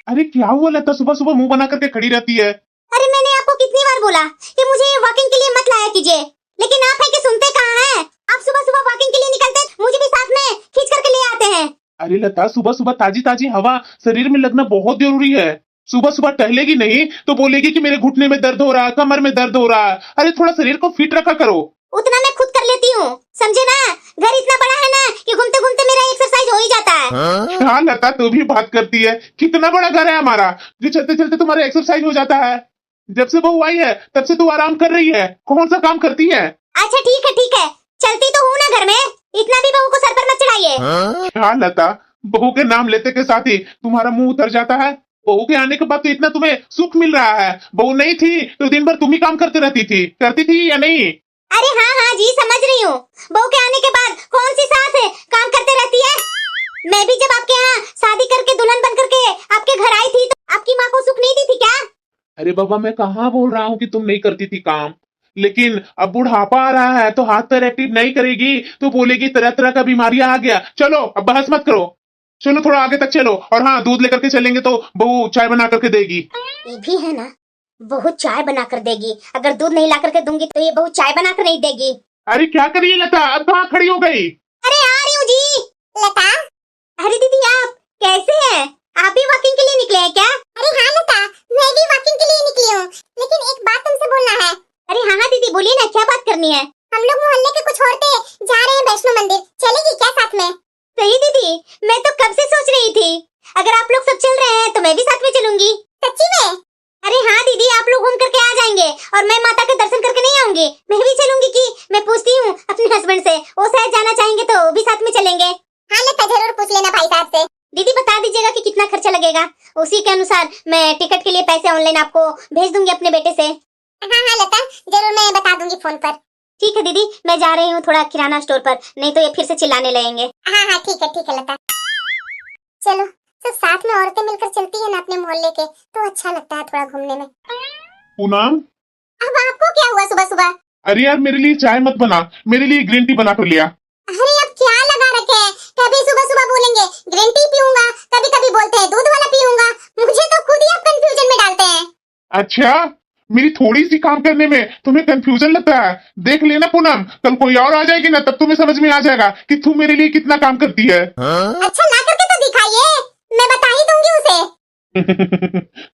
अरे क्या हुआ लता, सुबह सुबह मुंह बना करके खड़ी रहती है। अरे मैंने आपको कितनी बार बोला कि मुझे वॉकिंग के लिए मत लाया कीजिए, लेकिन आप है कि सुनते कहाँ हैं। आप सुबह सुबह वॉकिंग के लिए निकलते हैं, मुझे भी साथ में खींच करके ले आते हैं। अरे लता, सुबह सुबह ताजी ताजी हवा शरीर में लगना बहुत जरूरी है। सुबह सुबह टहलेगी नहीं तो बोलेगी कि मेरे घुटने में दर्द हो रहा है, कमर में दर्द हो रहा है। अरे थोड़ा शरीर को फिट रखा करो। उतना मैं खुद कर लेती हूँ, समझे ना। घर इतना बड़ा है ना कि घूमते घूमते मेरा एक्सरसाइज हो ही जाता है। हाँ लता, तू भी बात करती है। कितना बड़ा घर है हमारा, जो चलते चलते तुम्हारा एक्सरसाइज हो जाता है। जब से बहू आई है तब से तू आराम कर रही है, कौन सा काम करती है। अच्छा ठीक है, चलती तो हूँ ना घर में, इतना भी बहू को सर पर मत चढ़ाइए। क्या लता, बहू के नाम लेते के साथ ही तुम्हारा मुंह उतर जाता है। बहू के आने के बाद तो इतना तुम्हें सुख मिल रहा है। बहू नहीं थी तो दिन भर तुम ही काम करते रहती थी, करती थी या नहीं। अरे हाँ जी, समझ रही हूँ। बहू के आने के बाद कौन सी सास है काम करते रहती है। मैं भी जब आपके यहाँ शादी करके दुल्हन बन करके आपके घर आई थी तो आपकी माँ को सुख नहीं दी थी क्या। अरे बाबा, मैं कहाँ बोल रहा हूँ कि तुम नहीं करती थी काम, लेकिन अब बुढ़ापा आ रहा है तो हाथ पैर एक्टिव नहीं करेगी तो बोलेगी तरह तरह का बीमारियां आ गया। चलो अब बहस मत करो, चलो थोड़ा आगे तक चलो। और हाँ, दूध लेकर के चलेंगे तो बहू चाय बना करके देगी। ये भी है ना, बहू चाय बना कर देगी। अगर दूध नहीं ला करके दूंगी तो ये बहू चाय बना कर नहीं देगी। अरे क्या करिए लता, अब कहाँ खड़ी हो गई। अरे आ रही हूँ जी। लता, अरे दीदी आप कैसे हैं? आप भी वॉकिंग के लिए निकले हैं क्या? अरे हाँ लता, मैं भी वॉकिंग के लिए निकली हूँ, लेकिन एक बात तुमसे बोलना है। अरे हाँ दीदी बोलिए ना, क्या बात करनी है? हम लोग मोहल्ले के कुछ औरतें जा रहे हैं वैष्णो मंदिर, चलेगी क्या साथ में? सही दीदी, मैं तो कब से सोच रही थी, अगर आप लोग सब चल रहे हैं तो मैं भी साथ में चलूंगी। सच्ची में? अरे हाँ दीदी, आप लोग घूम करके आ जाएंगे और मैं माता के दर्शन करके नहीं आऊंगी। मैं भी चलूंगी कि मैं पूछती हूँ अपने हस्बैंड से, वो शायद जाना चाहेंगे तो भी साथ में चलेंगे। हाँ लता, जरूर पूछ लेना भाई साहब से। दीदी बता दीजिएगा कि कितना खर्चा लगेगा, उसी के अनुसार मैं टिकट के लिए पैसे ऑनलाइन आपको भेज दूंगी अपने बेटे से। हाँ लता, जरूर मैं बता दूंगी फोन पर। ठीक है दीदी, मैं जा रही हूँ थोड़ा किराना स्टोर पर, नहीं तो ये फिर से चिल्लाने लगेंगे। हाँ ठीक है लता। चलो सब साथ में औरतें मिलकर चलती है ना अपने मोहल्ले के, तो अच्छा लगता है थोड़ा घूमने में। पूनम, अब आपको क्या हुआ सुबह सुबह? अरे यार मेरे लिए चाय मत बना, मेरे लिए ग्रीन टी बना कर लिया। अरे अब क्या लगा रखे हैं, कभी सुबह सुबह बोलेंगे ग्रीन टी पीऊंगा, कभी कभी बोलते हैं दूध वाला पीऊंगा। मुझे तो खुद ही आप कंफ्यूजन में डालते हैं। अच्छा, मेरी थोड़ी सी काम करने में तुम्हें कंफ्यूजन लगता है। देख लेना पूनम, कल कोई और आ जाएगी ना तब तुम्हें समझ में आ जाएगा कि तू मेरे लिए कितना काम करती है। अच्छा ला करके तो दिखाइए, मैं बता ही दूंगी उसे।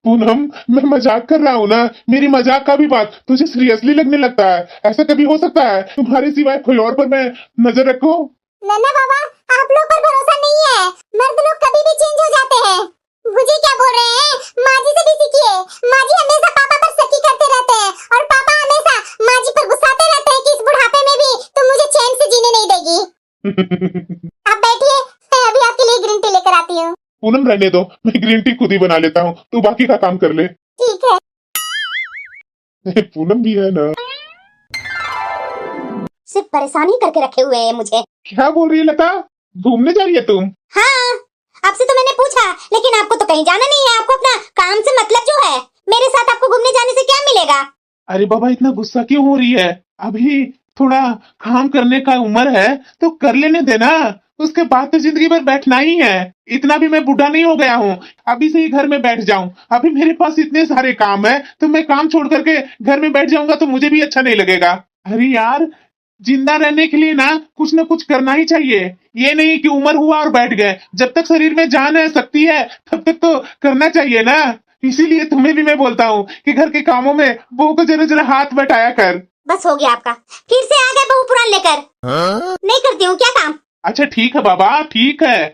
पूनम, मैं मजाक कर रहा हूँ ना, मेरी मजाक का भी बात तुझे सीरियसली लगने लगता है। ऐसा कभी हो सकता है तुम्हारे सिवाय कोई और पर मैं नजर रखूं? नन्ना बाबा, आप लोग पर भरोसा नहीं है, मर्द लोग कभी भी चेंज हो जाते हैं। मुझे क्या बोल रहे हैं, माँ जी से भी सीखिए। माँ जी हमेशा पापा पर शकी करते रहते हैं और पापा हमेशा माँ जी पर गुस्साते रहते हैं कि इस बुढ़ापे में भी तुम मुझे चैन से जीने नहीं देगी। आप बैठिए, मैं अभी आपके लिए ग्रीन टी लेकर आती हूँ। पूनम रहने दो, मैं ग्रीन टी खुद ही बना लेता हूँ, तू बाकी का काम कर ले। ठीक है। पूनम भी है ना। सिर्फ परेशानी करके रखे हुए हैं मुझे। क्या बोल रही है लता, घूमने जा रही है तुम? हाँ, आपसे तो मैंने पूछा, लेकिन आपको तो कहीं जाना नहीं है, आपको अपना काम से मतलब जो है। मेरे साथ आपको घूमने जाने से क्या मिलेगा? अरे बाबा, इतना गुस्सा क्यों हो रही है? अभी थोड़ा काम करने का उम्र है तो कर लेने देना, उसके बाद तो जिंदगी भर बैठना ही है। इतना भी मैं बूढ़ा नहीं हो गया हूँ, अभी से ही घर में बैठ जाऊं। अभी मेरे पास इतने सारे काम है तो मैं काम छोड़ करके घर में बैठ जाऊंगा तो मुझे भी अच्छा नहीं लगेगा। अरे यार, जिंदा रहने के लिए ना कुछ करना ही चाहिए। ये नहीं कि उम्र हुआ और बैठ गए, जब तक शरीर में जान है, शक्ति है, तब तक तो करना चाहिए ना। इसीलिए तुम्हें भी मैं बोलता हूँ कि घर के कामों में बहू को जरा जरा हाथ बटाया कर। बस हो गया आपका, फिर से आ गए बहू पुराण लेकर। नहीं करती हूँ क्या काम। अच्छा ठीक है बाबा, ठीक है।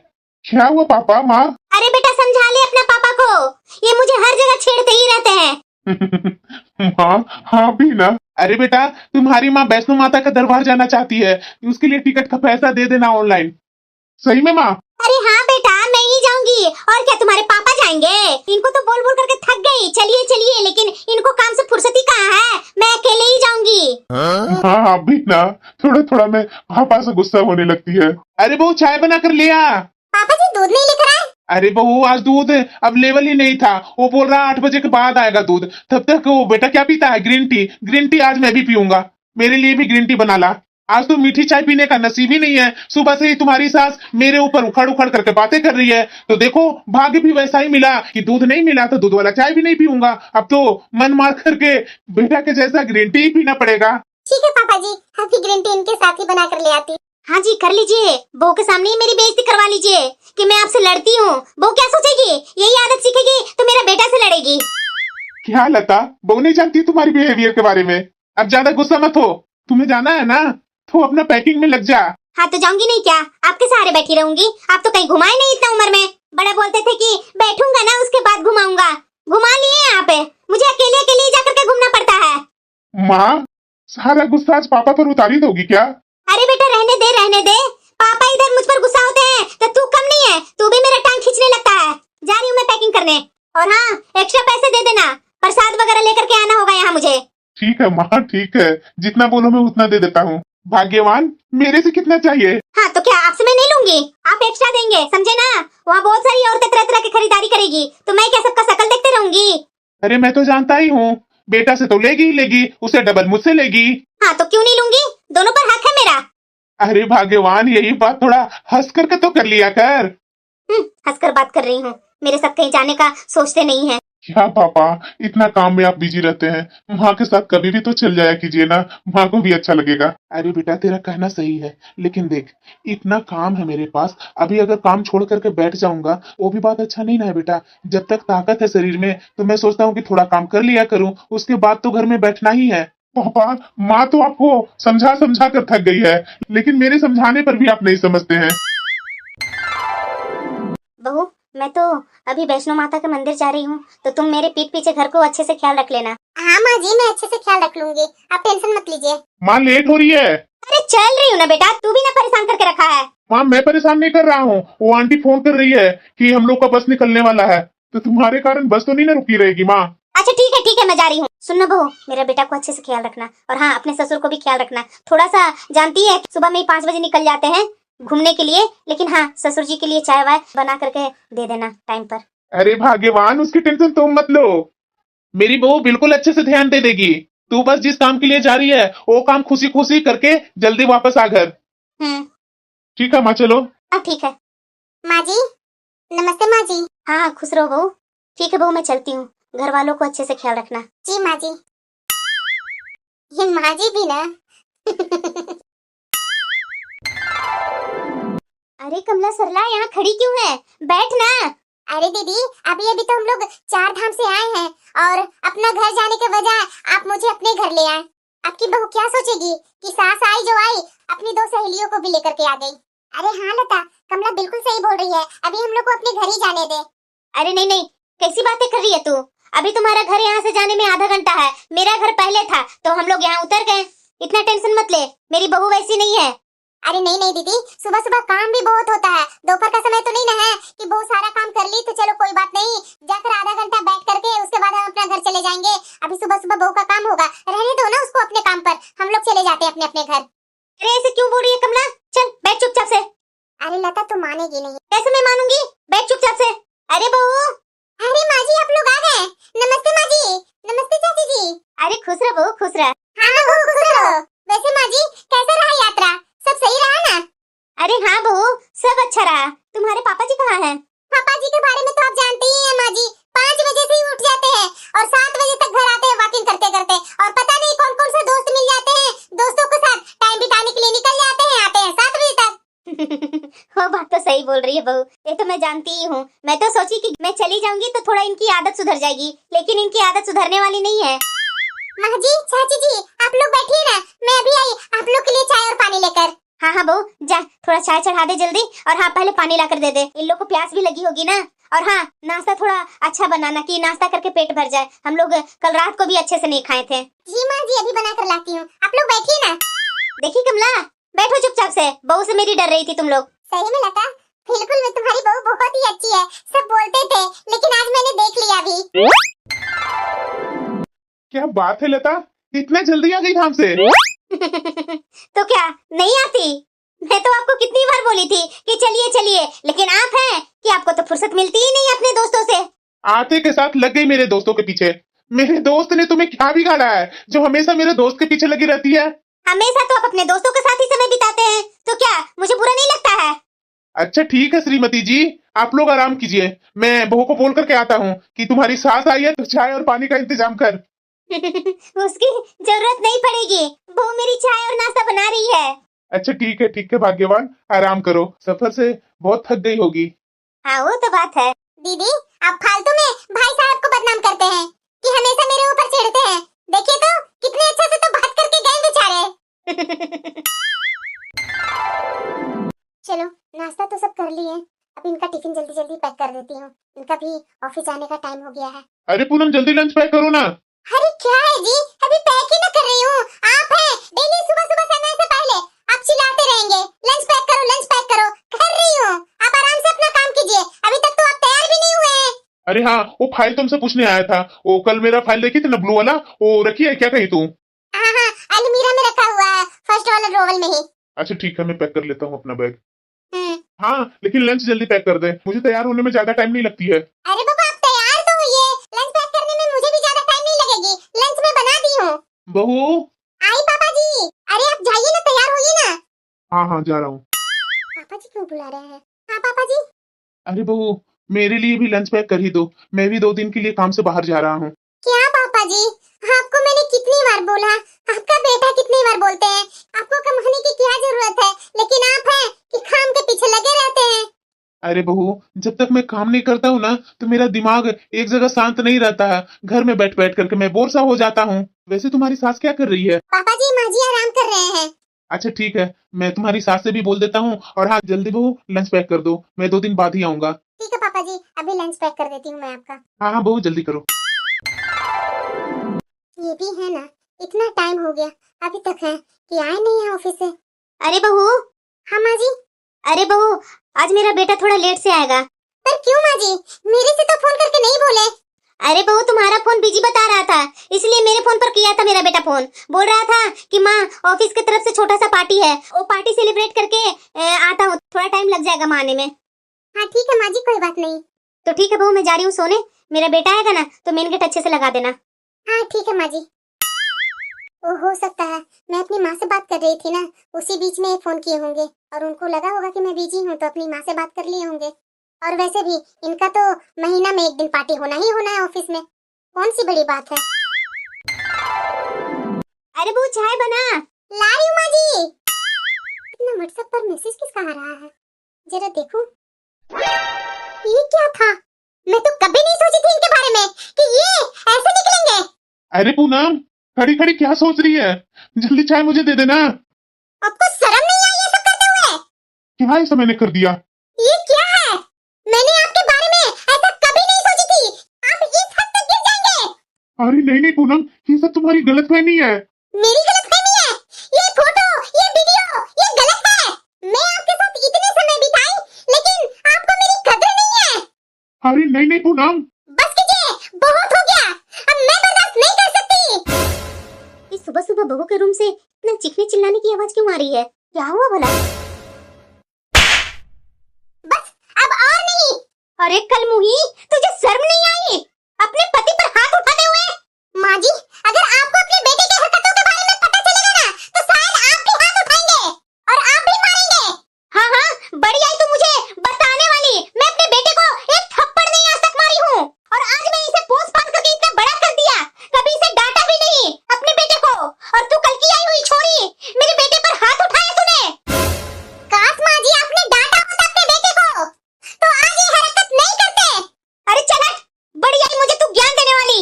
क्या हुआ पापा माँ? अरे बेटा समझा ले अपने पापा को, ये मुझे हर जगह छेड़ते ही रहते हैं। हाँ भी ना। अरे बेटा, तुम्हारी माँ वैष्णो माता का दरबार जाना चाहती है, उसके लिए टिकट का पैसा दे देना ऑनलाइन। सही में माँ? अरे हाँ बेटा, मैं ही जाऊंगी, और क्या तुम्हारे पापा जाएंगे? इनको तो बोल बोल करके थक गई, चलिए चलिए, लेकिन इनको काम से फुर्सती कहाँ है, मैं अकेले ही जाऊंगी। हाँ भी ना, थोड़ा थोड़ा मैं पापा से गुस्सा होने लगती है। अरे वो चाय बना कर ले आ। पापा जी दूध नहीं लेकर आए? अरे बहू, आज दूध अब लेवल ही नहीं था, वो बोल रहा 8 बजे के बाद आएगा दूध। तब तक वो बेटा क्या पीता है? Green tea. ग्रीन टी आज मैं भी पीऊंगा, मेरे लिए भी ग्रीन टी बना ला। आज तो मीठी चाय पीने का नसीब ही नहीं है। सुबह से ही तुम्हारी सास मेरे ऊपर उखड़ उखड़ करके बातें कर रही है। तो देखो भाग्य भी वैसा ही मिला कि दूध नहीं मिला तो दूध वाला चाय भी नहीं पीऊंगा। अब तो मन मार करके बेटा के जैसा ग्रीन टी ही पीना पड़ेगा। ठीक है पापा जी, अभी ग्रीन टी इनके साथ ही बना कर ले आती। हाँ जी कर लीजिए, बहू के सामने ही मेरी बेइज्जती करवा लीजिए कि मैं आपसे लड़ती हूँ। बहू क्या सोचेगी, यही आदत सीखेगी तो मेरा बेटा से लड़ेगी। क्या लता, बहू नहीं जानती तुम्हारी बिहेवियर के बारे में। अब ज्यादा गुस्सा मत हो, तुम्हें जाना है ना तो अपना पैकिंग में लग जा। हाँ तो जाऊंगी नहीं क्या, आपके सहारे बैठी रहूंगी। आप तो कहीं घुमाए नहीं इतना उम्र में। बड़ा बोलते थे कि बैठूंगा ना उसके बाद घुमाऊंगा, घुमा लिए आप। मुझे अकेले अकेले ही जाकर के घूमना पड़ता है। माँ, सारा गुस्सा आज पापा पर उतारी दोगी क्या? अरे बेटा रहने दे रहने दे, पापा इधर मुझ पर गुस्सा होते हैं तो तू कम नहीं है, तू भी मेरा टांग खींचने लगता है। जा रही हूँ मैं पैकिंग करने। और हाँ एक्स्ट्रा पैसे दे देना, प्रसाद वगैरह लेकर के आना होगा यहाँ मुझे। ठीक है माँ, ठीक है, जितना बोलो मैं उतना दे देता हूँ। भाग्यवान, मेरे से कितना चाहिए? हाँ तो क्या आपसे मैं नहीं लूंगी, आप एक्स्ट्रा देंगे, समझे ना। वहाँ बहुत सारी औरतें तरह तरह की खरीदारी करेगी तो मैं क्या सबका शकल देखते रहूंगी। अरे मैं तो जानता ही हूँ, बेटा से तो लेगी ही लेगी, उसे डबल मुझसे लेगी। हाँ तो क्यों नहीं लूंगी, दोनों पर हक है मेरा। अरे भाग्यवान, यही बात थोड़ा हंस करके तो कर लिया कर। हंसकर बात कर रही हूँ, मेरे साथ कहीं जाने का सोचते नहीं है। क्या पापा, इतना काम में आप बिजी रहते हैं, माँ के साथ कभी भी तो चल जाया कीजिए ना, माँ को भी अच्छा लगेगा। अरे बेटा तेरा कहना सही है, लेकिन देख इतना काम है मेरे पास, अभी अगर काम छोड़ करके बैठ जाऊंगा वो भी बात अच्छा नहीं ना है बेटा। जब तक ताकत है शरीर में तो मैं सोचता हूँ कि थोड़ा काम कर लिया करूँ, उसके बाद तो घर में बैठना ही है। पापा, माँ तो आपको समझा समझा कर थक गई है, लेकिन मेरे समझाने पर भी आप नहीं समझते हैं। बहू मैं तो अभी वैष्णो माता के मंदिर जा रही हूँ, तो तुम मेरे पीठ पीछे घर को अच्छे से ख्याल रख लेना। हाँ माँ जी, मैं अच्छे से ख्याल रख लूंगी, आप टेंशन मत लीजिए। माँ लेट हो रही है। अरे चल रही हूँ ना बेटा, तू भी ना परेशान करके रखा है। माँ मैं परेशान नहीं कर रहा हूँ, वो आंटी फोन कर रही है कि हम लोग का बस निकलने वाला है, तो तुम्हारे कारण बस तो नहीं ना रुकी रहेगी माँ। अच्छा ठीक है मैं जा रही हूँ। सुनना बहू, मेरा बेटा को अच्छे से ख्याल रखना, और हाँ अपने ससुर को भी ख्याल रखना। थोड़ा सा जानती है सुबह में ही 5 बजे निकल जाते हैं घूमने के लिए, लेकिन हाँ ससुर जी के लिए चाय वाय बना करके दे देना टाइम पर। अरे भाग्यवान, उसकी टेंशन तुम मत लो, मेरी बहू बिल्कुल अच्छे से ध्यान दे देगी। तू बस जिस काम के लिए जा रही है वो काम खुशी खुशी करके जल्दी वापस आ घर। ठीक है माँ, चलो। ठीक है माँ जी। नमस्ते माँ जी। हाँ खुश रहो बहू। ठीक है बहू मैं चलती हूँ, घर वालों को अच्छे से ख्याल रखना। जी माँ जी। ये माँ जी भी ना। अरे कमला सरला यहाँ खड़ी क्यों है, बैठ ना। अरे दीदी अभी अभी तो हम लोग 4 धाम से आए हैं और अपना घर जाने के बजाय आप मुझे अपने घर ले आए। आपकी बहू क्या सोचेगी कि सास आई जो आई अपनी 2 सहेलियों को भी लेकर के आ गई। अरे हाँ लता, कमला बिल्कुल सही बोल रही है, अभी हम लोग को अपने घर ही जाने दे। अरे नहीं नहीं, कैसी बातें कर रही है तू, अभी तुम्हारा घर यहाँ से जाने में आधा घंटा है, मेरा घर पहले था तो हम लोग यहाँ उतर गए। इतना टेंशन मत ले, मेरी बहू वैसी नहीं है। अरे नहीं नहीं दीदी, सुबह सुबह काम भी बहुत होता है, दोपहर का समय तो नहीं ना है कि बहू सारा काम कर ली तो चलो कोई बात नहीं, जाकर आधा घंटा बैठ करके उसके बाद हम अपना घर चले जाएंगे। अभी सुबह सुबह बहू का काम होगा, रहने दो ना उसको अपने काम पर, हम लोग चले जाते हैं अपने अपने घर। अरे ऐसे क्यों बोल रही है कमला, चल बैठ चुपचाप से। अरे लता तू मानेगी नहीं। कैसे मैं मानूंगी, बैठ चुपचाप से। अरे बहू। अरे माँ जी आप लोग आ गए, नमस्ते माँ जी। नमस्ते चाची जी। अरे खुश रह बहू खुश रह। हाँ बहू खुश रहो। वैसे माँ जी कैसा रहा यात्रा, सब सही रहा ना? अरे हाँ बहू सब अच्छा रहा। तुम्हारे पापा जी कहाँ हैं? पापा जी के बारे में तो आप जानते ही हैं माँ जी, 5 बजे से ही उठ जाते हैं और 7 बजे तक घर आते हैं वॉकिंग करते करते, और पता नहीं कौन कौन से दोस्त मिल जाते हैं, दोस्तों के साथ टाइम बिताने के लिए निकल जाते हैं, आते हैं 7 बजे तक। वो बात तो सही बोल रही है बहू, ये तो मैं जानती ही हूँ। मैं तो सोची कि मैं चली जाऊंगी तो थोड़ा इनकी आदत सुधर जाएगी, लेकिन इनकी आदत सुधरने वाली नहीं है। माँ जी चाची जी आप लोग बैठिए ना, मैं अभी आई आप लोग के लिए चाय और पानी लेकर। हाँ हाँ बहू जा, थोड़ा चाय चढ़ा दे जल्दी, और हाँ पहले पानी लाकर दे दे, इन लोग को प्यास भी लगी होगी ना। और हाँ नाश्ता थोड़ा अच्छा बनाना कि नाश्ता करके पेट भर जाए, हम लोग कल रात को भी अच्छे से नहीं खाए थे। जी माँ जी अभी बना कर लाती हूँ, आप लोग बैठिए ना। देखिए कमला बैठो चुपचाप से, बहू से मेरी डर रही थी तुम लोग। सही में लता, बिल्कुल मैं तुम्हारी बहू बहुत ही अच्छी है, सब बोलते थे लेकिन आज मैंने देख लिया अभी। क्या बात है लता, इतना जल्दी आ गई धाम से? तो क्या नहीं आती, मैं तो आपको कितनी बार बोली थी कि चलिए चलिए, लेकिन आप हैं कि आपको तो फुर्सत मिलती ही नहीं अपने दोस्तों से। आते के साथ लग गई मेरे दोस्तों के पीछे। मेरे दोस्त ने तुम्हें क्या बिगाड़ा है जो हमेशा मेरे दोस्त के पीछे लगी रहती है? हमेशा तो आप अपने दोस्तों के साथ ही समय बिताते हैं, तो क्या मुझे बुरा नहीं लगता है? अच्छा ठीक है श्रीमती जी, आप लोग आराम कीजिए। मैं बहू को बोल करके आता हूँ कि तुम्हारी सास आई है तो चाय और पानी का इंतजाम कर। उसकी जरूरत नहीं पड़ेगी, वो मेरी चाय और नाश्ता बना रही है। अच्छा ठीक है भाग्यवान, आराम करो, सफर से बहुत थक गई होगी। हाँ वो तो बात है। दीदी आप फालतू में भाई साहब को बदनाम करते हैं कि हमेशा मेरे ऊपर चिढ़ते हैं। देखिए तो कितने अच्छे से तो बात करके गए बेचारे। चलो नाश्ता तो सब कर लिए, अब इनका टिफिन जल्दी जल्दी पैक कर देती हूँ, इनका भी ऑफिस जाने का टाइम हो गया है। अरे पूनम जल्दी लंच पैक करो ना। अरे क्या है जी, अभी पैक ही ना कर रही हूँ। आप हैं डेली सुबह सुबह समय से पहले आप चिल्लाते रहेंगे लंच पैक करो, कर रही हूँ। आप आराम से अपना काम कीजिए, अभी तक तो आप तैयार भी नहीं हुए हैं। अरे हाँ, वो फाइल तुमसे पूछने आया था, वो कल मेरा फाइल देखी थी ना ब्लू वाला, वो रखी है क्या कहीं तू? हाँ अलमीरा में रखा हुआ है, फर्स्ट वाला ड्रॉवर में ही। अच्छा ठीक है, मैं पैक कर लेता हूँ अपना बैग। हाँ लेकिन लंच जल्दी पैक कर दे, मुझे तैयार होने में ज्यादा टाइम नहीं लगती है। अरे बाबा आप तैयार तो होइए, लंच पैक करने में मुझे भी ज्यादा टाइम नहीं लगेगी, लंच मैं बना दी हूँ। बहू। आई पापा जी। अरे आप जाइए ना, तैयार होइए ना। हाँ जा रहा हूँ। पापा जी क्यों बुला रहे हैं? हाँ पापा जी। अरे बहू, मेरे लिए भी लंच पैक कर ही दो, मैं भी 2 दिन के लिए काम से बाहर जा रहा हूँ। क्या पापा जी, आपको मैंने कितनी बार बोला, आपका बेटा कितनी बार बोलते हैं आपको कमाने की क्या जरूरत है, लेकिन आप हैं कि काम के पीछे लगे रहते हैं। अरे बहू, जब तक मैं काम नहीं करता हूँ ना तो मेरा दिमाग एक जगह शांत नहीं रहता है, घर में बैठ बैठ करके मैं बोर सा हो जाता हूँ। वैसे तुम्हारी सास क्या कर रही है? पापा जी माँ जी आराम कर रहे हैं। अच्छा ठीक है, मैं तुम्हारी सास से भी बोल देता हूँ, और हाँ जल्दी बहू लंच पैक कर दो, मैं 2 दिन बाद ही आऊंगा। ठीक है पापा जी, अभी लंच पैक कर देती हूँ मैं आपका। हाँ बहू जल्दी करो। ये भी है ना, इतना टाइम हो गया अभी तक है कि आए नहीं है ऑफिस से। अरे बहू। हाँ माँ जी। अरे बहू आज मेरा बेटा थोड़ा लेट से आएगा। पर क्यों माँ जी, मेरे से तो फोन करके नहीं बोले। अरे बहू तुम्हारा फोन बिजी बता रहा था, इसलिए मेरे फोन पर किया था मेरा बेटा फोन। बोल रहा था कि माँ ऑफिस की तरफ से छोटा सा पार्टी है, वो पार्टी सेलिब्रेट करके आता हूँ, थोड़ा टाइम लग जाएगा माँ आने में। हाँ ठीक है माँ जी, कोई बात नहीं। तो ठीक है बहू मैं जा रही हूँ सोने, मेरा बेटा आएगा ना तो मेन गेट अच्छे से लगा देना। हाँ ठीक है माँ जी। ओ हो सकता है मैं अपनी माँ से बात कर रही थी ना, उसी बीच में फोन किए होंगे और उनको लगा होगा कि मैं बिजी हूँ तो अपनी माँ से बात कर लिए होंगे। और वैसे भी इनका तो महीना में 1 दिन पार्टी होना ही होना है ऑफिस में, कौन सी बड़ी बात है। अरे वो चाय बना। ला रही हूँ माँ जी। इतना व्हाट्सएप पर मैसेज किसका आ रहा है, जरा देखूं। ये क्या था, मैं तो कभी नहीं सोची थी इनके बारे में कि ये ऐसे निकलेंगे। अरे पूनम, खड़ी खड़ी क्या सोच रही है, जल्दी चाय मुझे दे देना। आपको शर्म नहीं आई ये सब करते हुए? क्या ऐसा मैंने कर दिया? ये क्या है, मैंने आपके बारे में ऐसा कभी नहीं सोची थी, आप इस हद तक गिर जाएंगे। अरे नहीं पूनम, ये सब तुम्हारी गलतफहमी है। मेरी गलतफहमी है? ये फोटो, ये वीडियो, ये गलत है। मैं आपके साथ इतने समय बिताई, लेकिन आपको मेरी कदर नहीं है। अरे नहीं पूनम, बस कीजिए, बहुत हो गया, अब मैं बर्दाश्त नहीं कर सकती। इस सुबह सुबह बहू के रूम से इतना चीखने चिल्लाने की आवाज क्यों आ रही है, क्या हुआ भला? बस अब और नहीं। अरे कल मुही, तुझे शर्म नहीं आई अपने पति पर हाथ उठाते हुए? माँ जी अगर आपको अपने बेटे की हरकतों के बारे में पता चलेगा ना तो शायद आप भी हाथ उठाएंगे और आप भी मारेंगे। हाँ बड़ी आई तू मुझे बताने वाली, मैं अपने बेटे को एक थप्पड़ नहीं आज तक मारी हूँ, और आज मैं इसे पोस पास करके इतना बड़ा कर दिया, कभी इसे डांटा भी नहीं अपने बेटे को, और तू कल की आई हुई छोरी मेरे बेटे पर हाथ उठाया तूने। काश माँ जी आपने डांटा होता अपने बेटे को तो आज ये हरकत नहीं करते। अरे चल हट, बड़ी आई मुझे तू ज्ञान देने वाली,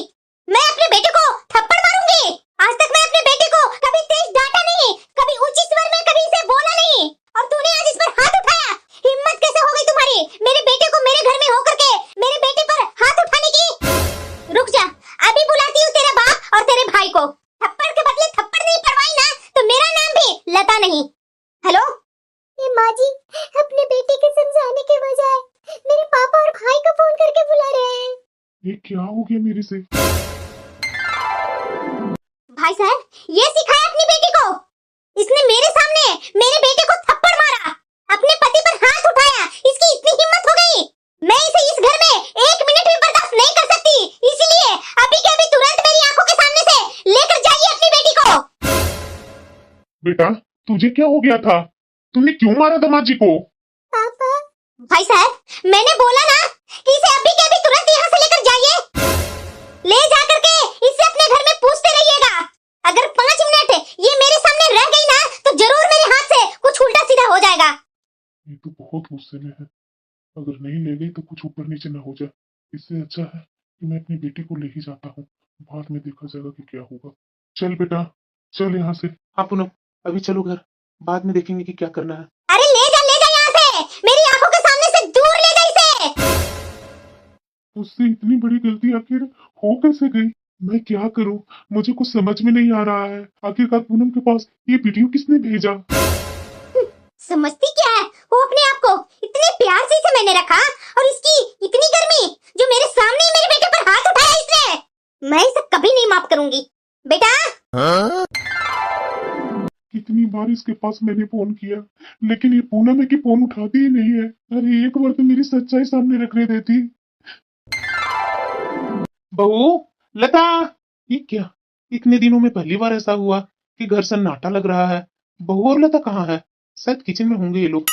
मैं अपने बेटे को थप्पड़ मारूंगी। आज तक मैं अपने बेटे को कभी तेज डांटा नहीं, कभी ऊंची स्वर में कभी इसे बोला नहीं, और तूने आज इस पर हाथ उठाया। हिम्मत कैसे हो गई तुम्हारी मेरे बेटे को मेरे घर में होकर के मेरे बेटे पर हाथ उठाने की? रुक जा, अभी बुलाती हूँ तेरे बाप और तेरे भाई को। थप्पड़ के बदले थप्पड़ नहीं पड़वाई ना तो मेरा नाम भी लता नहीं। हेलो ये माँ जी अपने बेटे के समझाने के बजाय मेरे पापा और भाई को फोन करके बुला रहे हैं। ये क्या हो गया मेरे से? भाई साहब ये सिखाया अपनी बेटी को, इसने मेरे सामने मेरे बेटे को थप्पड़ मारा, अपने पति पर हाथ उठाया, इसकी इतनी हिम्मत हो गई। मैं इसे इस घर में 1 मिनट भी बर्दाश्त नहीं कर सकती, इसलिए अभी के अभी तुरंत मेरी आंखों के सामने से लेकर जाइए अपनी बेटी को। बेटा तुझे क्या हो गया था? तूने क्यों मारा दामाद जी को? पापा। भाई साहब मैंने बोला ना कि इसे अभी के अभी तुरंत यहाँ से लेकर जाइए। ले जाकर के इसे अपने घर में पूछते रहिएगा। अगर 5 मिनट ये मेरे सामने रह गई ना तो जरूर मेरे हाथ से कुछ उल्टा सीधा हो जाएगा। ये तो बहुत गुस्से में है। अगर नहीं ले गई तो कुछ ऊपर नीचे ना हो जाए। इससे अच्छा है कि मैं अपनी बेटी को ले ही जाता हूँ। बाद में देखा जाएगा कि क्या होगा। चल बेटा चल यहाँ से। हाँ पूनम अभी चलो घर, बाद में देखेंगे कि क्या करना है। अरे ले जा यहाँ से, मेरी आंखों के सामने से दूर ले जा इसे। उससे इतनी बड़ी गलती आखिर हो कैसे गई? मैं क्या करूं? मुझे कुछ समझ में नहीं आ रहा है। आखिरकार पूनम के पास ये वीडियो किसने भेजा? समझती क्या है वो अपने आप को? इतने प्यार से इसे मैंने रखा और इसकी इतनी गर्मी जो मेरे सामने ही मेरे बेटे पर हाथ उठाया इसने। मैं इसे कभी नहीं माफ करूंगी। बेटा कितनी बार इसके पास मैंने फोन किया लेकिन ये पूनम है कि फोन उठाती ही नहीं है। अरे एक बार तो मेरी सच्चाई सामने रखने देती। बहू लता, ये क्या इतने दिनों में पहली बार ऐसा हुआ कि घर सन्नाटा लग रहा है। बहू और लता कहाँ है? शायद किचन में होंगे ये लोग।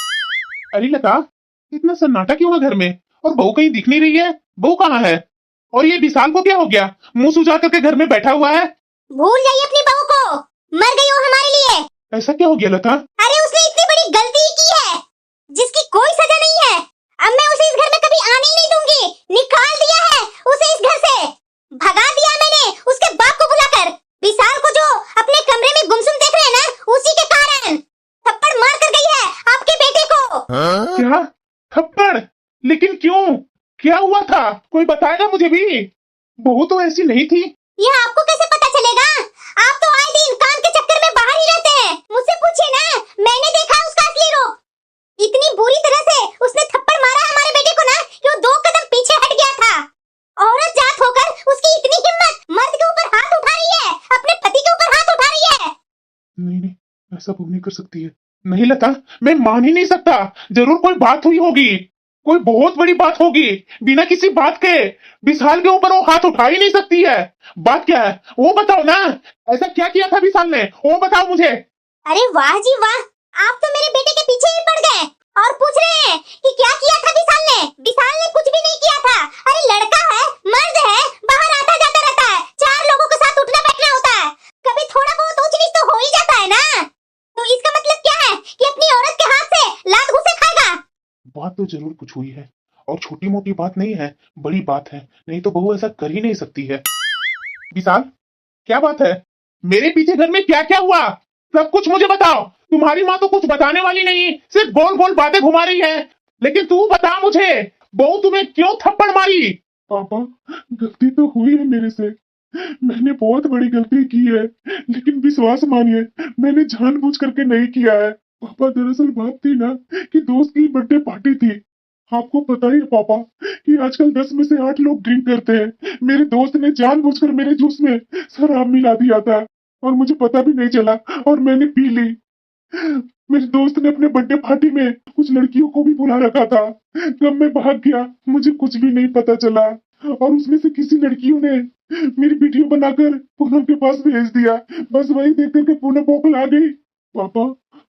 अरे लता इतना सन्नाटा क्यों है घर में? और बहू कहीं दिख नहीं रही है। बहू कहाँ है? और ये विशाल को क्या हो गया? मुंह सुजा करके घर में बैठा हुआ है। भूल जाइए अपनी बहू को, मर गई वो हमारे लिए। ऐसा क्या हो गया लता? अरे उसने इतनी बड़ी गलती की है जिसकी कोई सजा नहीं है। अब मैं उसे इस घर में कभी आने ही नहीं दूंगी। निकाल दिया है उसे इस घर से, भगा दिया मैंने उसके बाप को बुलाकर। विशाल को जो अपने कमरे में गुमसुम देख रहे हैं ना उसी के कारण थप्पड़ मार कर गई है आपके बेटे को। क्या थप्पड़? लेकिन क्यों? क्या हुआ था? कोई बताएगा मुझे भी। बहू तो ऐसी नहीं थी। यह आपको कैसे पता चलेगा? आप तो आए दिन काम के चक्कर में बाहर ही रहते हैं। मुझसे पूछिए ना, मैंने देखा उसका असली रूप। इतनी बुरी तरह से उसने थप्पड़ मारा हमारे बेटे को ना कि वो 2 कदम पीछे हट गया था। औरत जात होकर उसकी इतनी हिम्मत, मर्द के ऊपर हाथ उठा रही है, अपने पति के ऊपर हाथ उठा रही है। नहीं ऐसा बहू नहीं कर सकती है। नहीं लता मैं मान ही नहीं सकता। जरूर कोई बात हुई होगी, कोई बहुत बड़ी बात होगी। बिना किसी बात के विशाल के ऊपर वो हाथ उठा ही नहीं सकती है। बात क्या है वो बताओ ना। ऐसा क्या किया था विशाल ने, वो बताओ मुझे। अरे वाह जी वाह, आप तो मेरे बेटे के पीछे ही पड़ गए और पूछ रहे हैं कि क्या किया था विशाल ने। विशाल ने कुछ भी नहीं किया था। अरे लड़का है, मर्द है, बाहर आता जाता रहता है, 4 लोगों के साथ उठना बैठना होता है। कभी थोड़ा बहुत ऊंच नीच तो हो ही जाता है ना। तो इसका मतलब क्या है कि अपनी औरत के हाथ से लात घूंसे खाएगा। बात तो जरूर कुछ हुई है और छोटी मोटी बात नहीं है, बड़ी बात है। नहीं तो बहू ऐसा कर ही नहीं सकती है। विशाल क्या बात है? मेरे पीछे घर में क्या क्या हुआ सब कुछ मुझे बताओ। तुम्हारी माँ तो कुछ बताने वाली नहीं, सिर्फ गोल गोल बातें घुमा रही है। लेकिन तू बता मुझे, बहू तुम्हें क्यों थप्पड़ मारी? पापा गलती तो हुई है मेरे से, मैंने बहुत बड़ी गलती की है। लेकिन विश्वास मानिए मैंने जानबूझ करके नहीं किया है। पापा दरअसल बात थी ना कि दोस्त की बर्थडे पार्टी थी। आपको पता ही है पापा कि आजकल 10 में से 8 लोग ड्रिंक करते हैं। मेरे दोस्त ने जानबूझकर मेरे जूस में शराब मिला दिया था और मुझे पता भी नहीं चला और मैंने पी ली। मेरे दोस्त ने अपने बर्थडे पार्टी में कुछ लड़कियों को भी बुला रखा था। जब मैं भाग गया मुझे कुछ भी नहीं पता चला और उसमें से किसी लड़कियों ने मेरी वीडियो बनाकर पूनम के पास भेज दिया। बस वही देख करके पूनम बौखला गई। पापा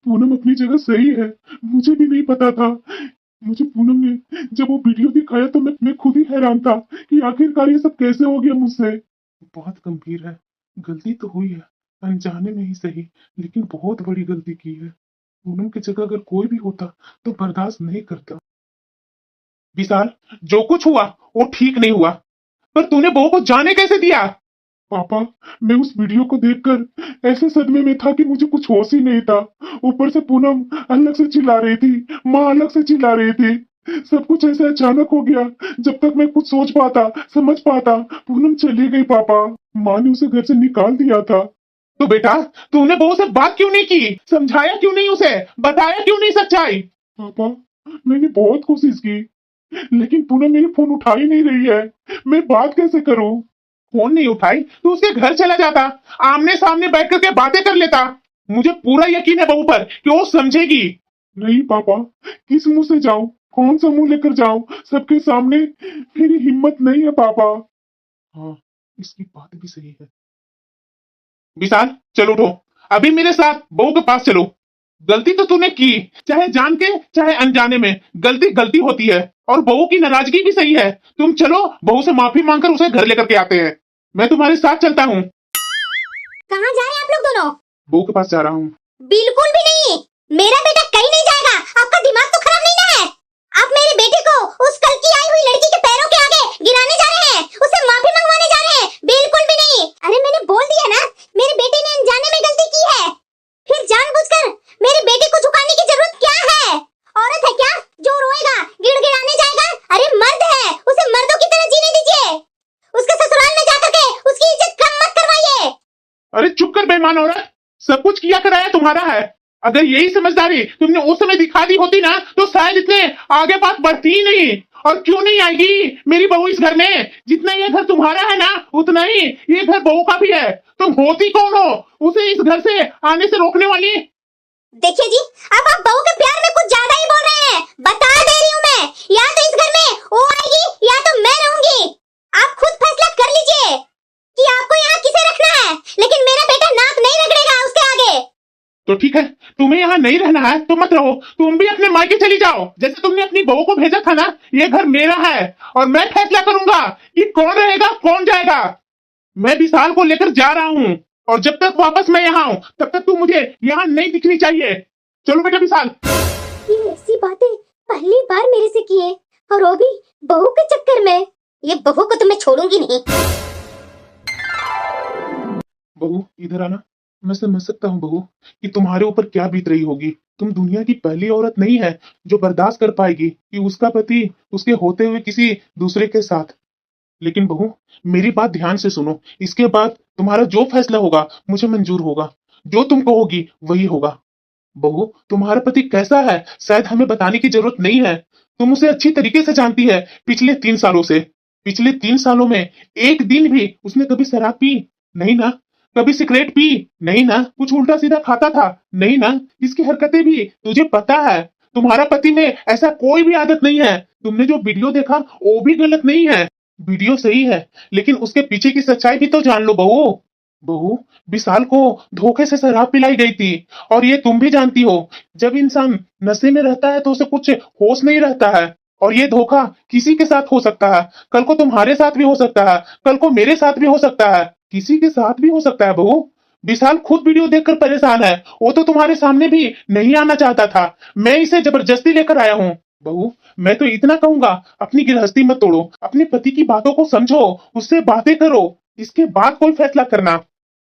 पूनम अपनी जगह सही है, मुझे भी नहीं पता था। मुझे पूनम ने जब वो वीडियो दिखाया तो मैं खुद ही हैरान था कि आखिरकार ये सब कैसे हो गया मुझसे। बहुत गंभीर है, गलती तो हुई है अनजाने में ही सही, लेकिन बहुत बड़ी गलती की है। पूनम की जगह अगर कोई भी होता तो बर्दाश्त नहीं करता। विशाल जो कुछ हुआ वो ठीक नहीं हुआ, पर तूने बहू को जाने कैसे दिया? पापा मैं उस वीडियो को देखकर ऐसे सदमे में था कि मुझे कुछ होश ही नहीं था। ऊपर से पूनम अलग से चिल्ला रही थी, माँ अलग से चिल्ला रही थी। सब कुछ ऐसे अचानक हो गया। जब तक मैं कुछ सोच पाता समझ पाता पूनम चली गई। पापा माँ ने उसे घर से निकाल दिया था। तो बेटा तूने बहू से बात क्यों नहीं की? समझाया क्यों नहीं उसे? बताया क्यों नहीं सच्चाई? पापा मैंने बहुत कोशिश की लेकिन पूनम मेरी फोन उठा ही नहीं रही है। मैं बात कैसे करूं? फोन नहीं उठाई तो उसके घर चला जाता, आमने सामने बैठ करके बातें कर लेता। मुझे पूरा यकीन है बहू पर कि वो समझेगी। नहीं पापा किस मुंह से जाऊं, कौन सा मुंह लेकर जाऊं? सबके सामने मेरी हिम्मत नहीं है पापा। हाँ इसकी बात भी सही है। विशाल चल उठो, अभी मेरे साथ बहू के पास चलो। गलती तो तूने की, चाहे जान के चाहे अनजाने में, गलती गलती होती है और बहू की नाराजगी भी सही है। तुम चलो, बहू से माफी मांगकर उसे घर लेकर के आते हैं। मैं तुम्हारे साथ चलता हूँ। कहाँ जा रहे हैं आप लोग दोनों? बहू के पास जा रहा हूँ। बिल्कुल भी नहीं, मेरा बेटा कहीं नहीं जाएगा। आपका दिमाग तो खराब नहीं ना है? आप मेरे बेटे को उस कल की आई हुई लड़की के पैरों के आगे गिराने जा रहे हैं, उससे माफी मंगवाने जा रहे हैं। बिल्कुल भी नहीं। अरे मैंने बोल दिया ना, मेरे बेटे ने अनजाने में गलती की है, फिर जानबूझकर मेरे बेटे को झुकाने की जरूरत क्या है? औरत है क्या जो रोएगा, गिड़गिड़ाने जाएगा? अरे मर्द है, उसे मर्दों की तरह जीने दीजिए। उसके ससुराल में जाकर के उसकी इज्जत कम मत करवाइए। अरे चुप कर बेईमान औरत, सब कुछ किया कराया तुम्हारा है। अगर यही समझदारी तुमने उस समय दिखा दी होती ना, तो शायद इतने आगे बात बढ़ती ही नहीं। और क्यों नहीं आएगी मेरी बहू इस घर में? जितना ये घर तुम्हारा है ना, उतना ही ये घर बहू का भी है। तुम होती कौन हो उसे इस घर से आने से रोकने वाली? देखिए जी, अब आप बहू के प्यार में कुछ ज्यादा ही बोल रहे हैं। बता दे रही हूँ मैं, या तो इस घर में वो आएगी या तो मैं रहूंगी। आप खुद फैसला कर लीजिए कि आपको यहाँ किसे रखना है, लेकिन मेरा बेटा नाक नहीं रगड़ेगा उसके आगे। तो ठीक है, तुम्हें यहाँ नहीं रहना है तो मत रहो, तुम भी अपने मायके चली जाओ। जैसे तुमने अपनी बहू को भेजा था ना, ये घर मेरा है और मैं फैसला करूंगा कि कौन रहेगा कौन जाएगा। मैं विशाल को लेकर जा रहा हूँ और जब तक वापस मैं यहाँ हूँ तब तक तू मुझे यहाँ नहीं दिखनी चाहिए। चलो बेटा विशाल। ये ऐसी बातें पहली बार मेरे से किए, और वो भी बहू के चक्कर में। ये बहू को तो मैं छोड़ूंगी नहीं। बहू इधर आना। मैं समझ सकता हूँ बहू कि तुम्हारे ऊपर क्या बीत रही होगी। तुम दुनिया की पहली औरत नहीं है जो बर्दाश्त कर पाएगी कि उसका पति उसके होते हुए किसी दूसरे के साथ। लेकिन बहू मेरी बात ध्यान से सुनो, इसके बाद तुम्हारा जो फैसला होगा मुझे मंजूर होगा। जो तुम कहोगी वही होगा। बहू तुम्हारा पति कैसा है शायद हमें बताने की जरूरत नहीं है। तुम उसे अच्छी तरीके से जानती है पिछले 3 सालों से। पिछले 3 सालों में एक दिन भी उसने कभी शराब पी नहीं ना, कभी सिगरेट पी नहीं ना, कुछ उल्टा सीधा खाता था नहीं ना। इसकी हरकतें भी तुझे पता है। तुम्हारा पति में ऐसा कोई भी आदत नहीं है। तुमने जो वीडियो देखा वो भी गलत नहीं है, वीडियो सही है, लेकिन उसके पीछे की सच्चाई भी तो जान लो बहू। बहू विशाल को धोखे से शराब पिलाई गई थी और ये तुम भी जानती हो। जब इंसान नशे में रहता है तो उसे कुछ होश नहीं रहता है और ये धोखा किसी के साथ हो सकता है। कल को तुम्हारे साथ भी हो सकता है, कल को मेरे साथ भी हो सकता है, किसी के साथ भी हो सकता है। बहू विशाल खुद वीडियो देखकर परेशान है, वो तो तुम्हारे सामने भी नहीं आना चाहता था, मैं इसे जबरदस्ती लेकर आया हूँ। बहू मैं तो इतना कहूंगा, अपनी गृहस्थी मत तोड़ो, अपने पति की बातों को समझो, उससे बातें करो, इसके बाद कोई फैसला करना।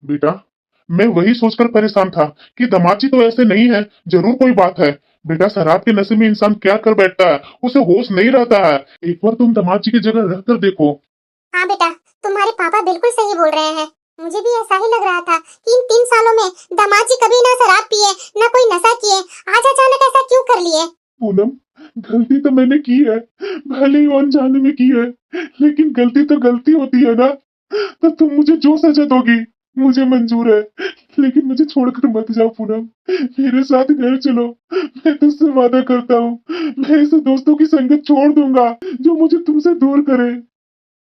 बेटा मैं वही सोचकर परेशान था कि दमाची तो ऐसे नहीं है, जरूर कोई बात है। बेटा शराब के नशे में इंसान क्या कर बैठता है, उसे होश नहीं रहता है। एक बार तुम दमाची की जगह रहकर देखो। हाँ बेटा, तुम्हारे पापा बिल्कुल सही बोल रहे हैं। मुझे भी ऐसा ही लग रहा था कि इन 3 सालों में दामाजी कभी ना शराब पिए ना कोई नशा किए, आज अचानक ऐसा क्यों कर लिए? पूनम गलती तो मैंने की है, भले ही अनजाने में की है, लेकिन गलती तो गलती होती है ना। तो तुम मुझे जो सजा दोगी मुझे मंजूर है, लेकिन मुझे छोड़कर मत जाओ पूनम, मेरे साथ घर चलो। मैं तुझसे वादा करता हूँ, मैं ऐसे दोस्तों की संगत छोड़ दूंगा जो मुझे तुमसे दूर करे।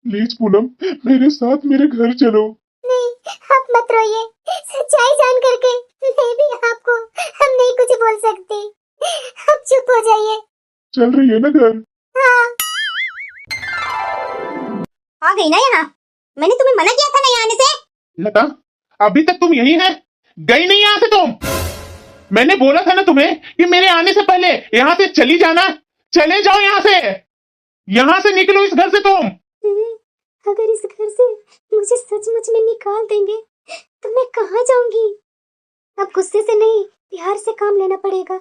प्लीज पूनम मेरे साथ मेरे घर चलो। नहीं, आप मत रोइए, सच्चाई जान करके मैं भी आपको हम नहीं कुछ बोल सकती। आप चुप हो जाइए। चल रही है ना घर? हाँ। आ गई ना यहाँ? मैंने तुम्हें मना किया था ना यहाँ आने से। लता अभी तक तुम यही है, गई नहीं यहाँ से तुम? मैंने बोला था ना तुम्हें कि मेरे आने से पहले यहाँ से चली जाना। चले जाओ यहाँ से निकलो इस घर से तुम। अगर इस घर से मुझे सचमुच में निकाल देंगे तो मैं कहाँ जाऊंगी? अब गुस्से से नहीं, प्यार से काम लेना पड़ेगा।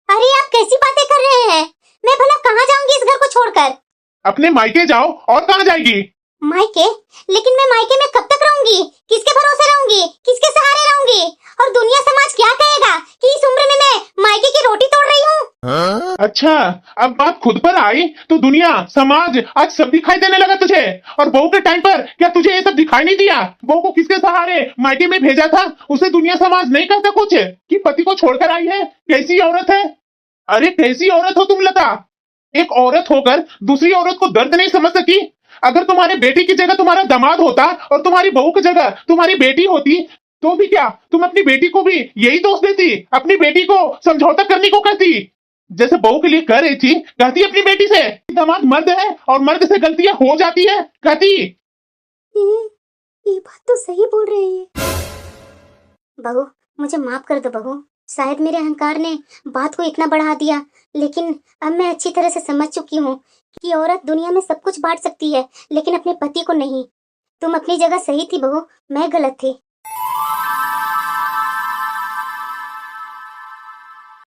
अरे आप कैसी बातें कर रहे हैं? मैं भला कहाँ जाऊंगी इस घर को छोड़कर? अपने मायके जाओ। और कहाँ जाएगी? मायके? लेकिन मैं मायके में कब तक रहूंगी? किसके भरोसे रहूंगी? किसके सहारे रहूंगी? और दुनिया समाज क्या कहेगा कि इस उम्र में मैं मायके की रोटी तोड़ रही हूँ? अच्छा अब बात खुद पर आई तो दुनिया समाज आज सब दिखाई देने लगा तुझे। और बहू के टाइम पर क्या तुझे ये सब दिखाई नहीं दिया? बहू को किसके सहारे मायके में भेजा था, उसे दुनिया समाज नहीं कहता कुछ कि पति को छोड़कर आई है? कैसी औरत है? अरे कैसी औरत हो तुम लता? एक औरत होकर दूसरी औरत को दर्द नहीं समझ सकी। अगर तुम्हारे बेटी की जगह तुम्हारा दामाद होता और तुम्हारी बहू की जगह तुम्हारी बेटी होती तो भी क्या, तुम अपनी बेटी को भी यही दोष देती, अपनी बेटी को समझौता करने को कहती, जैसे बहू के लिए कह रही थी, कहती अपनी बेटी से दामाद मर्द है और मर्द से गलतियां हो जाती है, कहती। ये बात तो सही बोल रही है। बहू, मुझे माफ कर दो बहू, शायद मेरे अहंकार ने बात को इतना बढ़ा दिया, लेकिन अब मैं अच्छी तरह से समझ चुकी हूँ कि औरत दुनिया में सब कुछ बांट सकती है, लेकिन अपने पति को नहीं। तुम अपनी जगह सही थी बहू, मैं गलत थी।